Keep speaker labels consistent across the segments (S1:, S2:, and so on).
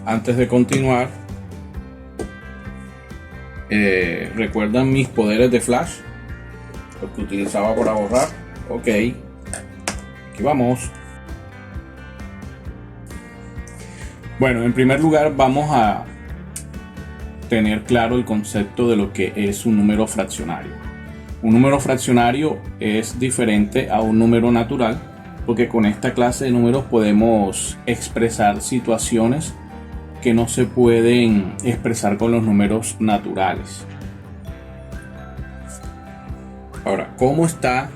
S1: Antes de continuar, ¿recuerdan mis poderes de Flash? Los que utilizaba para borrar. Ok, aquí vamos. Bueno, en primer lugar vamos a tener claro el concepto de lo que es un número fraccionario. Un número fraccionario es diferente a un número natural, porque con esta clase de números podemos expresar situaciones que no se pueden expresar con los números naturales. Ahora, ¿cómo está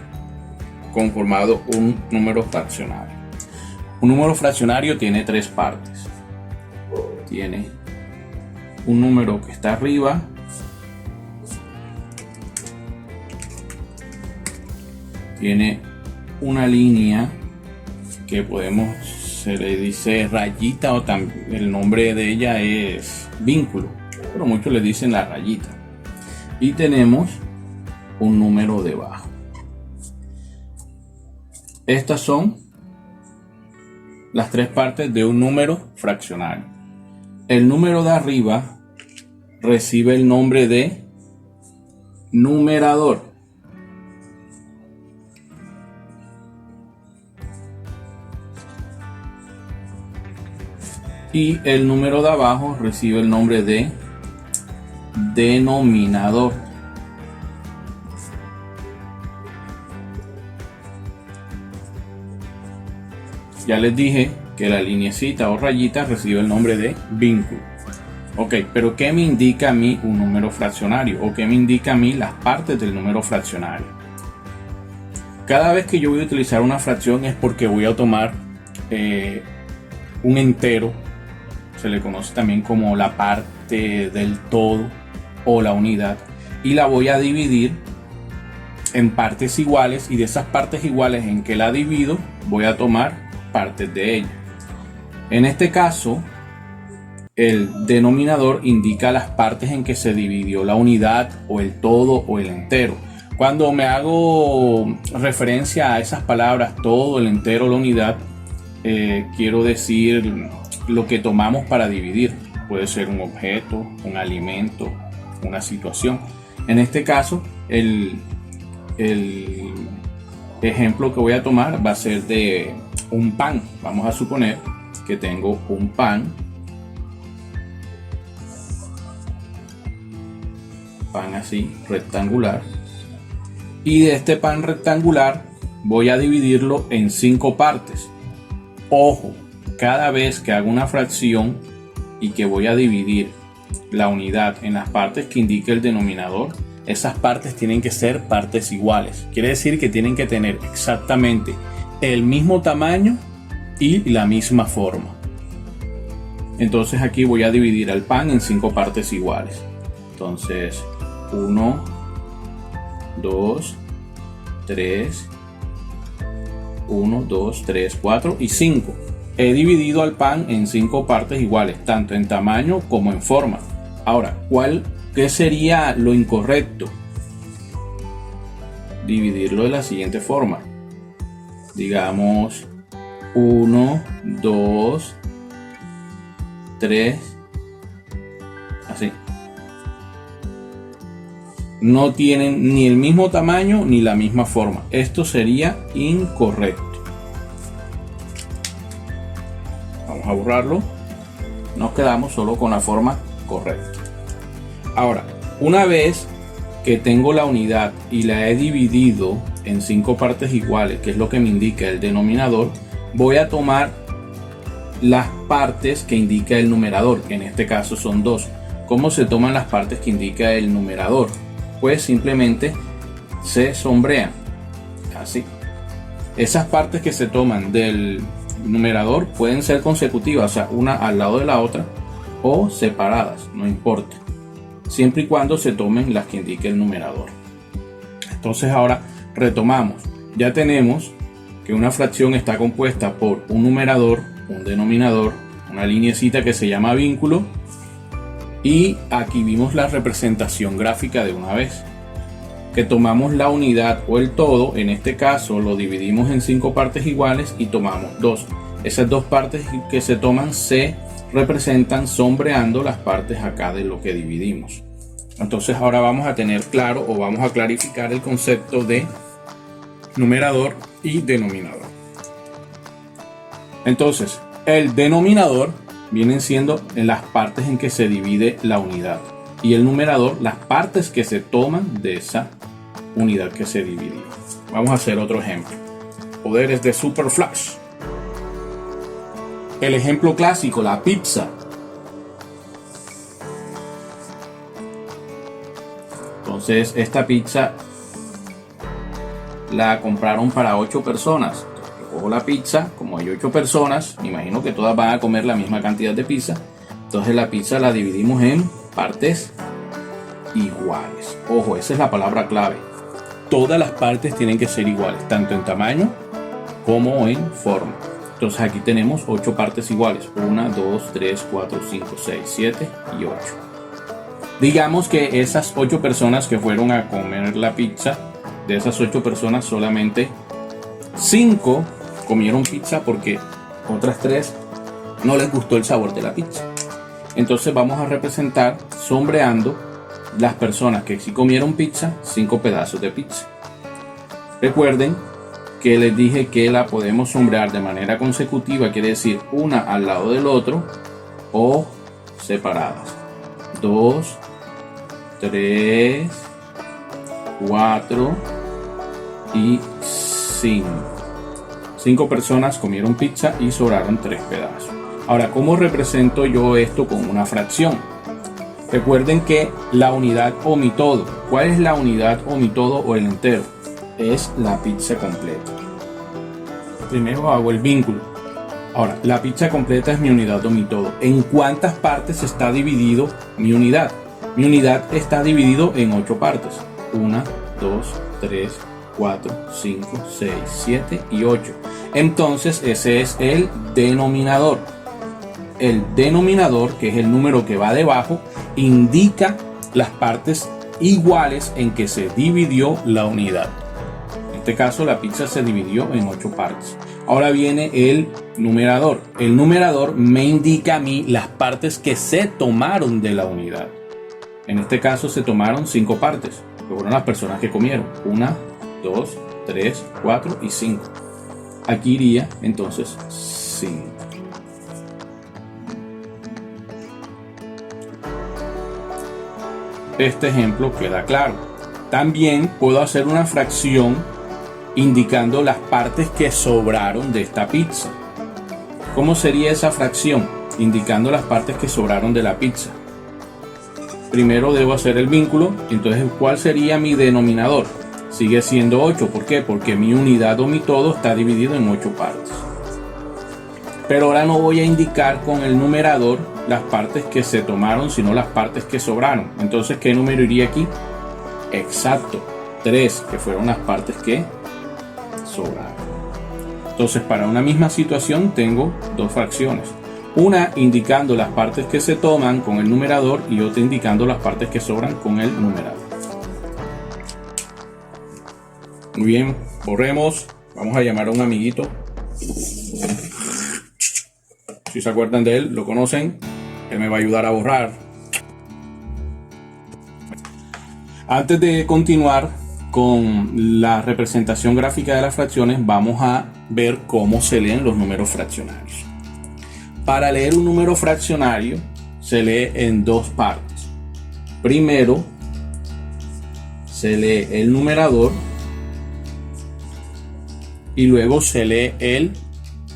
S1: conformado un número fraccionario? Un número fraccionario tiene tres partes. Tiene un número que está arriba, tiene una línea que se le dice rayita, o también el nombre de ella es vínculo, pero muchos le dicen la rayita, y tenemos un número debajo. Estas son las tres partes de un número fraccionario. El número de arriba recibe el nombre de numerador. Y el número de abajo recibe el nombre de denominador. Ya les dije que la lineecita o rayita recibe el nombre de vínculo. Ok, pero ¿qué me indica a mí un número fraccionario? ¿O qué me indica a mí las partes del número fraccionario? Cada vez que yo voy a utilizar una fracción es porque voy a tomar un entero. Se le conoce también como la parte del todo o la unidad, y la voy a dividir en partes iguales, y de esas partes iguales en que la divido voy a tomar partes de ella. En este caso, el denominador indica las partes en que se dividió la unidad o el todo o el entero. Cuando me hago referencia a esas palabras todo, el entero, la unidad, quiero decir lo que tomamos para dividir. Puede ser un objeto, un alimento, una situación. En este caso, el ejemplo que voy a tomar va a ser de un pan. Vamos a suponer que tengo un pan así rectangular, y de este pan rectangular voy a dividirlo en 5 partes. Ojo, cada vez que hago una fracción y que voy a dividir la unidad en las partes que indique el denominador, esas partes tienen que ser partes iguales. Quiere decir que tienen que tener exactamente el mismo tamaño y la misma forma. Entonces aquí voy a dividir el pan en 5 partes iguales. Entonces 1, 2, 3, 1, 2, 3, 4 y 5. He dividido al pan en 5 partes iguales, tanto en tamaño como en forma. Ahora, ¿qué sería lo incorrecto? Dividirlo de la siguiente forma. Digamos 1, 2, 3, así. No tienen ni el mismo tamaño ni la misma forma. Esto sería incorrecto. Vamos a borrarlo. Nos quedamos solo con la forma correcta. Ahora, una vez que tengo la unidad y la he dividido en 5 partes iguales, que es lo que me indica el denominador, voy a tomar las partes que indica el numerador, que en este caso son 2. ¿Cómo se toman las partes que indica el numerador? Pues simplemente se sombrean, así. Esas partes que se toman del numerador pueden ser consecutivas, o sea, una al lado de la otra, o separadas, no importa, siempre y cuando se tomen las que indique el numerador. Entonces ahora retomamos. Ya tenemos que una fracción está compuesta por un numerador, un denominador, una lineecita que se llama vínculo, y aquí vimos la representación gráfica de una vez, que tomamos la unidad o el todo. En este caso lo dividimos en 5 partes iguales y tomamos 2. Esas 2 partes que se toman se representan sombreando las partes acá de lo que dividimos. Entonces ahora vamos a tener claro o vamos a clarificar el concepto de numerador y denominador. Entonces, el denominador vienen siendo en las partes en que se divide la unidad y el numerador las partes que se toman de esa unidad que se dividió. Vamos a hacer otro ejemplo. Poderes de Super Flash. El ejemplo clásico, la pizza. Entonces esta pizza la compraron para 8 personas. Yo cojo la pizza, como hay 8 personas, me imagino que todas van a comer la misma cantidad de pizza. Entonces la pizza la dividimos en partes iguales. Ojo, esa es la palabra clave. Todas las partes tienen que ser iguales, tanto en tamaño como en forma. Entonces aquí tenemos 8 partes iguales. 1, 2, 3, 4, 5, 6, 7 y 8. Digamos que esas 8 personas que fueron a comer la pizza, de esas 8 personas solamente 5 comieron pizza porque otras 3 no les gustó el sabor de la pizza. Entonces vamos a representar sombreando las personas que sí comieron pizza, 5 pedazos de pizza. Recuerden que les dije que la podemos sombrear de manera consecutiva, quiere decir una al lado del otro o separadas. 2, 3, 4 y 5. 5 personas comieron pizza y sobraron 3 pedazos. Ahora, ¿cómo represento yo esto con una fracción? Recuerden que la unidad o mi todo. ¿Cuál es la unidad o mi todo o el entero? Es la pizza completa. Primero hago el vínculo. Ahora, la pizza completa es mi unidad o mi todo. ¿En cuántas partes está dividido mi unidad? Mi unidad está dividido en 8 partes. 1, 2, 3, 4, 5, 6, 7 y 8. Entonces ese es el denominador. El denominador, que es el número que va debajo, indica las partes iguales en que se dividió la unidad. En este caso la pizza se dividió en 8 partes. Ahora viene el numerador. El numerador me indica a mí las partes que se tomaron de la unidad. En este caso se tomaron 5 partes, que fueron las personas que comieron. 1, 2, 3, 4 y 5. Aquí iría entonces 5. Este ejemplo queda claro. También puedo hacer una fracción indicando las partes que sobraron de esta pizza. ¿Cómo sería esa fracción? Indicando las partes que sobraron de la pizza. Primero debo hacer el vínculo. Entonces, ¿cuál sería mi denominador? Sigue siendo 8. ¿Por qué? Porque mi unidad o mi todo está dividido en 8 partes. Pero ahora no voy a indicar con el numerador las partes que se tomaron, sino las partes que sobraron. Entonces, ¿qué número iría aquí? Exacto, 3, que fueron las partes que sobraron. Entonces, para una misma situación tengo 2 fracciones. Una indicando las partes que se toman con el numerador y otra indicando las partes que sobran con el numerador. Muy bien, borremos. Vamos a llamar a un amiguito. Si se acuerdan de él, lo conocen. Él me va a ayudar a borrar. Antes de continuar con la representación gráfica de las fracciones, vamos a ver cómo se leen los números fraccionarios. Para leer un número fraccionario se lee en 2 partes. Primero se lee el numerador y luego se lee el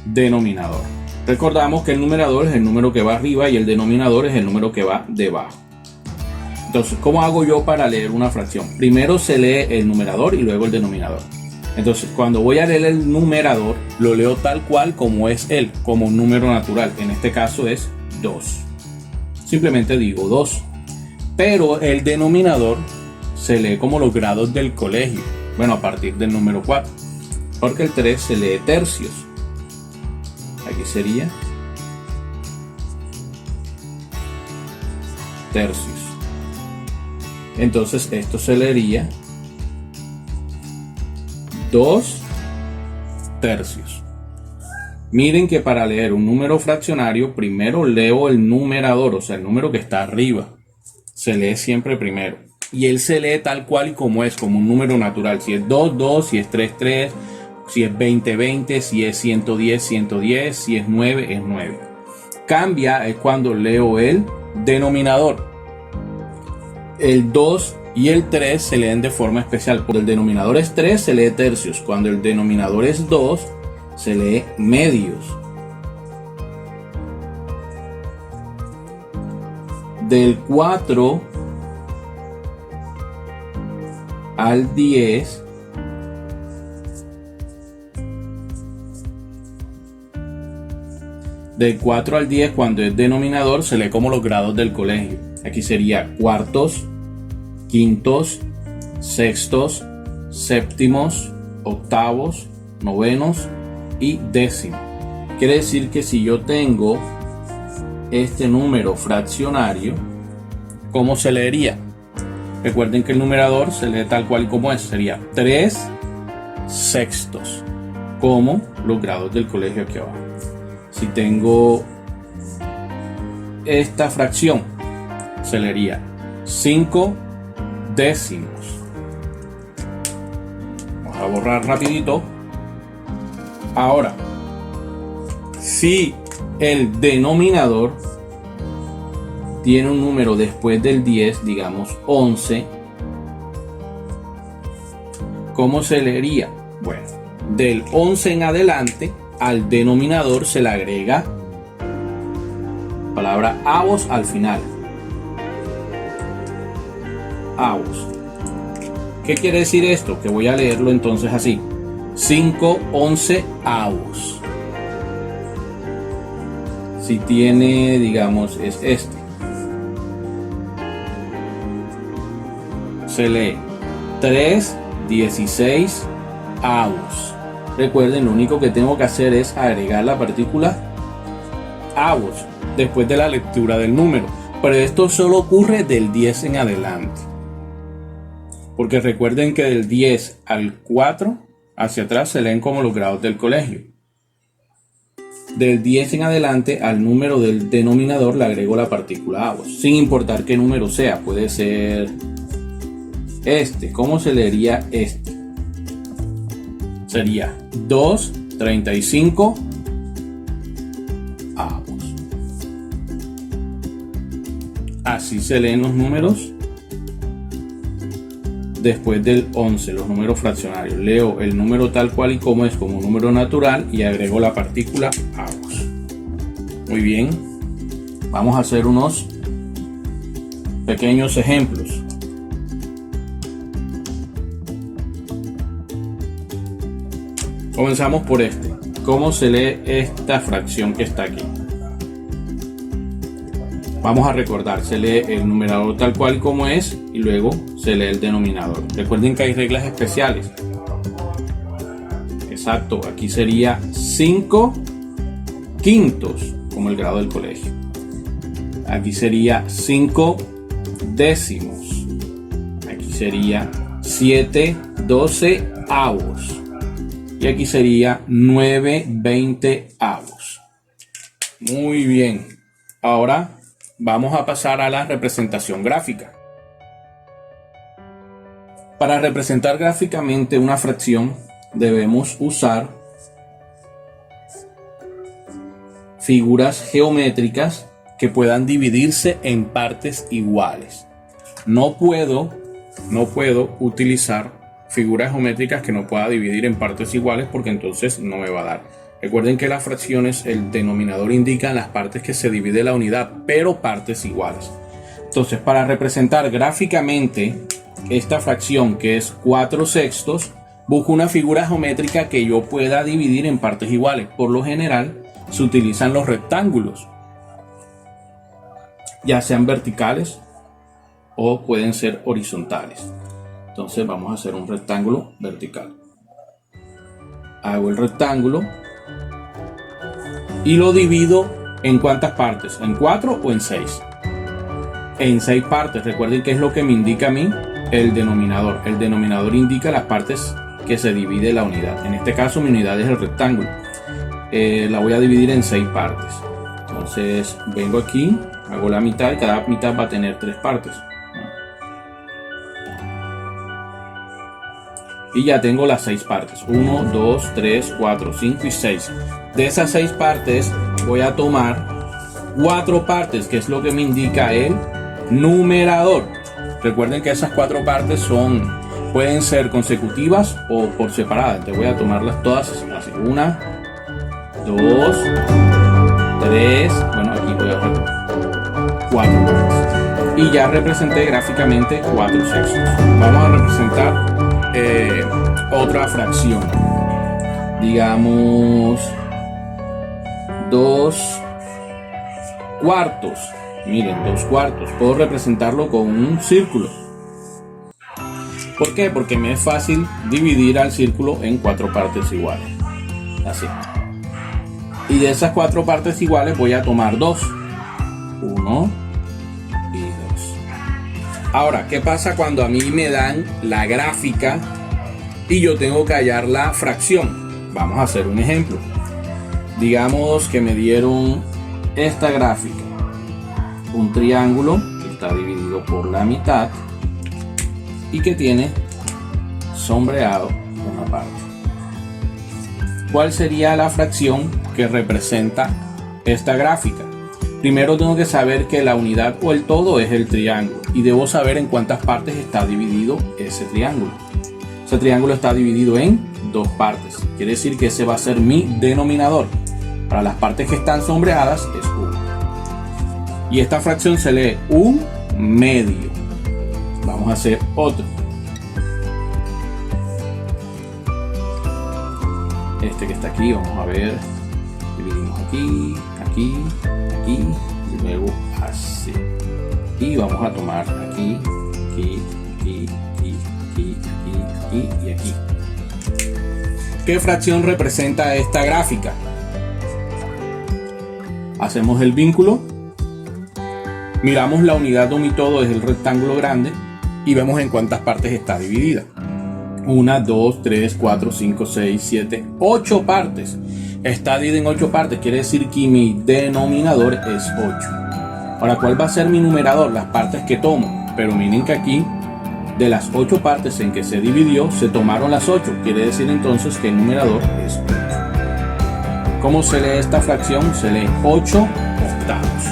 S1: denominador. Recordamos que el numerador es el número que va arriba y el denominador es el número que va debajo. Entonces, ¿cómo hago yo para leer una fracción? Primero se lee el numerador y luego el denominador. Entonces, cuando voy a leer el numerador, lo leo tal cual como es él, como un número natural. En este caso es 2. Simplemente digo 2. Pero el denominador se lee como los grados del colegio. Bueno, a partir del número 4. Porque el 3 se lee tercios. Aquí sería tercios. Entonces esto se leería 2 tercios. Miren que para leer un número fraccionario, primero leo el numerador, o sea, el número que está arriba. Se lee siempre primero. Y él se lee tal cual y como es, como un número natural. Si es 2, 2, si es 3, 3, si es 20, 20, si es 110, 110, si es 9, es 9. Cambia es cuando leo el denominador. El 2 y el 3 se leen de forma especial. Cuando el denominador es 3, se lee tercios. Cuando el denominador es 2, se lee medios. Del 4 al 10 del 4 al 10 cuando es denominador se lee como los grados del colegio. Aquí sería cuartos, quintos, sextos, séptimos, octavos, novenos y décimos. Quiere decir que si yo tengo este número fraccionario, ¿cómo se leería? Recuerden que el numerador se lee tal cual y como es, sería 3 sextos, como los grados del colegio aquí abajo. Si tengo esta fracción, se leería 5 décimos. Vamos a borrar rapidito. Ahora, si el denominador tiene un número después del 10, digamos 11, ¿cómo se leería? Bueno, del 11 en adelante al denominador se le agrega palabra avos al final. Avos. ¿Qué quiere decir esto? Que voy a leerlo entonces así: 5, 11 avos. Si tiene, digamos, es este. Se lee 3, 16 avos. Recuerden, lo único que tengo que hacer es agregar la partícula avos después de la lectura del número. Pero esto solo ocurre del 10 en adelante. Porque recuerden que del 10 al 4 hacia atrás se leen como los grados del colegio. Del 10 en adelante al número del denominador le agrego la partícula avos, sin importar qué número sea. Puede ser este. ¿Cómo se leería este? Sería 2,35 avos. Así se leen los números después del 11, los números fraccionarios. Leo el número tal cual y como es, como un número natural, y agrego la partícula avos. Muy bien, vamos a hacer unos pequeños ejemplos. Comenzamos por este. ¿Cómo se lee esta fracción que está aquí? Vamos a recordar, se lee el numerador tal cual como es y luego se lee el denominador. Recuerden que hay reglas especiales. Exacto, aquí sería 5 quintos, como el grado del colegio. Aquí sería 5 décimos. Aquí sería 7 doceavos. Y aquí sería 9 veinteavos. Muy bien. Ahora vamos a pasar a la representación gráfica. Para representar gráficamente una fracción debemos usar figuras geométricas que puedan dividirse en partes iguales. No puedo utilizar figuras geométricas que no pueda dividir en partes iguales, porque entonces no me va a dar. Recuerden que las fracciones, el denominador indica las partes que se divide la unidad, pero partes iguales. Entonces, para representar gráficamente esta fracción, que es 4 sextos, busco una figura geométrica que yo pueda dividir en partes iguales. Por lo general se utilizan los rectángulos, ya sean verticales o pueden ser horizontales. Entonces vamos a hacer un rectángulo vertical. Hago el rectángulo y lo divido en ¿cuántas partes? ¿En 4 o en 6? En 6 partes. Recuerden que es lo que me indica a mí el denominador. El denominador indica las partes que se divide la unidad. En este caso mi unidad es el rectángulo. la voy a dividir en 6 partes. Entonces vengo aquí, hago la mitad y cada mitad va a tener 3 partes. Y ya tengo las 6 partes. 1, 2, 3, 4, 5 y 6. De esas 6 partes voy a tomar 4 partes, que es lo que me indica el numerador. Recuerden que esas 4 partes pueden ser consecutivas o por separada. Entonces voy a tomarlas todas así. 1, 2, 3. Bueno, aquí voy a hacer 4 partes. Y ya representé gráficamente 4 sextos. Vamos a representar otra fracción, digamos 2 cuartos. Miren, 2 cuartos puedo representarlo con un círculo. ¿Por qué? Porque me es fácil dividir al círculo en 4 partes iguales, así. Y de esas 4 partes iguales voy a tomar 2, 1 y 2. Ahora, ¿qué pasa cuando a mí me dan la gráfica y yo tengo que hallar la fracción? Vamos a hacer un ejemplo. Digamos que me dieron esta gráfica, un triángulo que está dividido por la mitad y que tiene sombreado una parte. ¿Cuál sería la fracción que representa esta gráfica? Primero tengo que saber que la unidad o el todo es el triángulo y debo saber en cuántas partes está dividido ese triángulo. Ese triángulo está dividido en 2 partes. Quiere decir que ese va a ser mi denominador. Para las partes que están sombreadas es 1. Y esta fracción se lee 1/2. Vamos a hacer otro. Este que está aquí, vamos a ver. Dividimos aquí, aquí, aquí y luego así. Y vamos a tomar aquí, aquí, aquí, aquí, aquí, aquí, aquí y aquí. ¿Qué fracción representa esta gráfica? Hacemos el vínculo. Miramos la unidad o mi todo es el rectángulo grande y vemos en cuántas partes está dividida. 1, 2, 3, 4, 5, 6, 7, 8 partes. Está dividida en 8 partes, quiere decir que mi denominador es 8. Ahora, ¿cuál va a ser mi numerador? Las partes que tomo. Pero miren que aquí, de las 8 partes en que se dividió, se tomaron las 8. Quiere decir entonces que el numerador es 8. ¿Cómo se lee esta fracción? Se lee 8 octavos.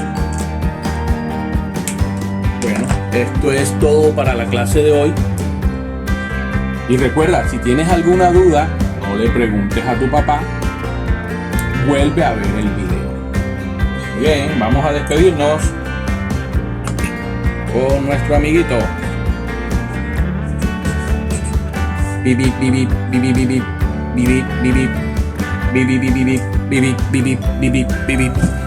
S1: Bueno, esto es todo para la clase de hoy. Y recuerda, si tienes alguna duda, no le preguntes a tu papá. Vuelve a ver el video. Bien, vamos a despedirnos con nuestro amiguito. Bip bip bip bip bip bip bip bip bip bip bip bip bip bip bip bip bip bip bip.